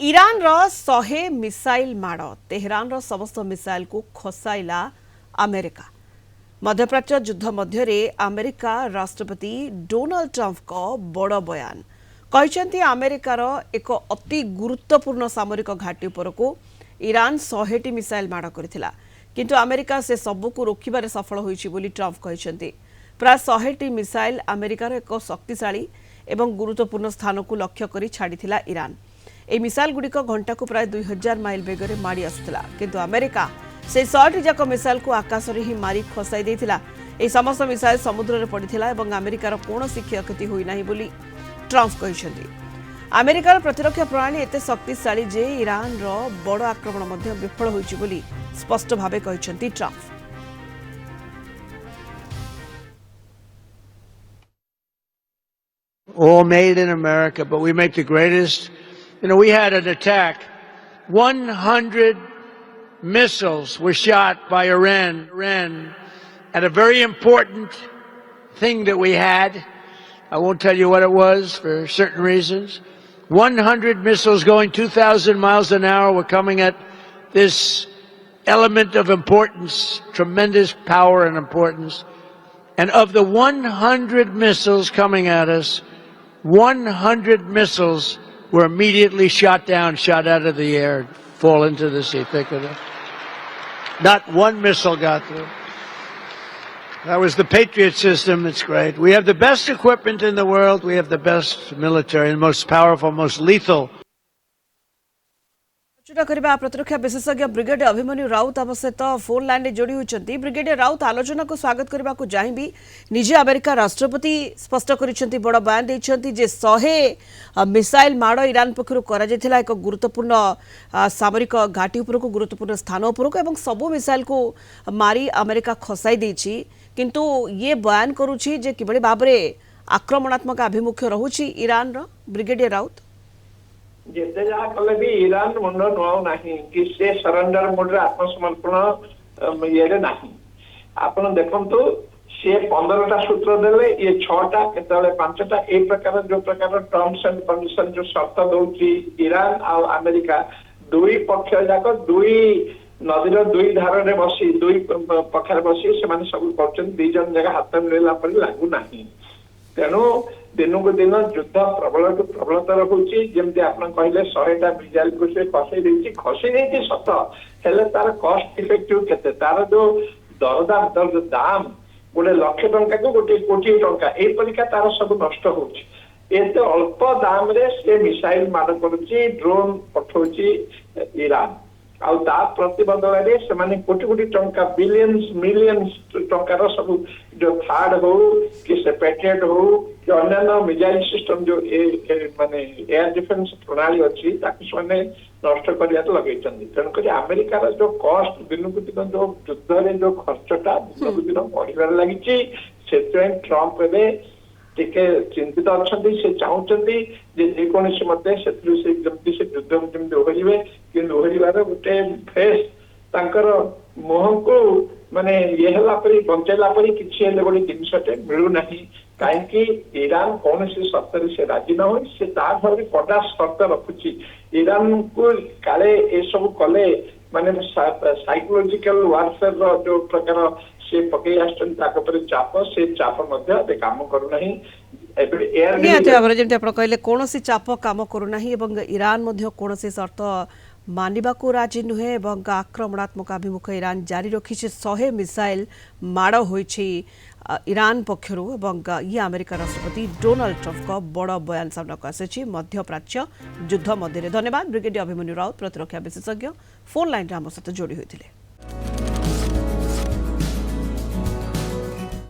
Iran रो 100 missile माड़ Tehran रो समस्त missile को खसाइला अमेरिका। मध्यप्राच्य युद्ध मध्य अमेरिका राष्ट्रपति डोनाल्ड ट्रंप को बड़ बयान कहते अमेरिकार एक अति गुरुत्वपूर्ण सामरिक घाटी उपरकू ईरान 100 मिसाइल माड़ करथिला किंतु अमेरिका से सबको रोकबार सफल होइछि बोली ट्रंप कहते। प्राय 100 मिसाइल अमेरिकार एक शक्तिशाली एवं गुरुत्वपूर्ण स्थान को लक्ष्य कर छाड़िथिला ईरान। ए मिसाइल गुड़िक घंटा को प्राय 2000 माइल बेगर माड़ी आसुला किंतु अमेरिका से 100 जाक मिसाइल को आकाश में ही मारी खसाई देथिला। ए समस्त मिसाइल समुद्र में पड़िथिला एवं अमेरिकार कौनसी क्षयक्षति होई नाही बोली ट्रंप कहछन्ती। अमेरिकार प्रतिरक्षा प्रणाली एते शक्तिशाली जे ईरान रो बड़ आक्रमण मध्य विफल होइछि बोली स्पष्ट भावे कहछन्ती Trump. All made in America, but we make the greatest. We had an attack. 100 missiles were shot by Iran at a very important thing that we had. I won't tell you what it was for certain reasons. 100 missiles going 2,000 miles an hour were coming at this element of importance, tremendous power and importance. And of the 100 missiles coming at us, 100 missiles were immediately shot down, shot out of the air, fall into the sea. Think of it. Not one missile got through. That was the Patriot system. It's great. We have the best equipment in the world. We have the best military, the most powerful, most lethal. प्रतिरक्षा विशेषज्ञ brigadier Abhimanyu Raut आम सहित phone line में जोड़ी होती। Brigadier Raut आलोचना को स्वागत करने को चाहिए। निजे अमेरिका राष्ट्रपति स्पष्ट कर बड़ बयान देते जे 100 मिसाइल माड़ ईरान पक्षर कर एक गुरुत्वपूर्ण सामरिक घाटी उपरको गुरुत्वपूर्ण स्थान उपरको एवं सबू मिसाइल को मारी अमेरिका खसाई देछि किंतु ये बयान करुछि जे किबळे भाबरे आक्रमणात्मक अभिमुख्य रहुछि ईरान रो। ब्रिगेडियर राउत जिते जहाँ कले भी ईरान मुंड नुआऊ नहीं कि से सरेंडर मोड रे आत्मसमर्पण ये नहीं। आपण देखंतु से 15टा सूत्र देले ये 6टा केतले 5टा ए प्रकार जो प्रकार टर्म्स एंड कंडीशन जो शर्त दउची ईरान आ अमेरिका दुई पक्ष जाक दुई नदीर दुई धार रे बसी दुई पक्षर बसी से माने सब करछन दुई जन जगह हाथ मिलेला पर लागू नहीं। तेणु दिन को दिन युद्ध प्रबल टू प्रबलतर होची जेमती आपण कहले 100टा मिसाइल को से खसी देछि सत हेले तार कॉस्ट इफेक्टिव केते तार जो दरदाम दाम गोटे लक्ष टंका को गोटे कोटी टंका ए परिका तार सब नष्ट होची। एते अल्प दाम रे से मिसाइल मार करूची ड्रोन पठौची ईरान आउ ता प्रतिबदल रे से माने कोटी कोटी टंका बिलियंस मिलियंस टंका सब जो थार्ड हो कि से पैट्रियट हो कि अन्य मिसाइल सिस्टम जो माने एयर डिफेंस प्रणाली अच्छी ताकि माने नष्ट करिया तो लगेचंदी। तेणुक अमेरिकार जो कॉस्ट दिन को दिन जो युद्ध रे जो खर्चटा दिन को दिन बढ़िबार लागिची से ट्रंप एबे टिके चिंतित अच्छी से चाहते जेकोसी मते से युद्ध जमी ओहरिबे कि ओहरिबार गोटे फेस तांकर मुह को माने ये हला परी बंचेला परी किछि हेले गोटे जिनसटे मिलु नाही काहेकि ईरान कौन सी शर्त से राजी न हो से कड़ा शर्त रखुची ईरान को काले ए सब कले माने साइकोलॉजिकल वारफेयर जो प्रकार से पकई आसपर चाप से चाप काम करूना कहले कौन चाप काम करूना ईरान कौन शर्त मानिबा को राजी नुहे आक्रमणात्मक अभिमुख ईरान जारी रखी 100 मिसाइल माड़ होइछि ईरान पक्षर ये अमेरिका राष्ट्रपति डोनाल्ड ट्रंप का बड़ बयान सामना को आसी मध्यप्राच्य युद्ध मध्य। धन्यवाद ब्रिगेडियर अभिमन्यु राउत प्रतिरक्षा विशेषज्ञ फोन लाइन आम सहित जोड़ी होते।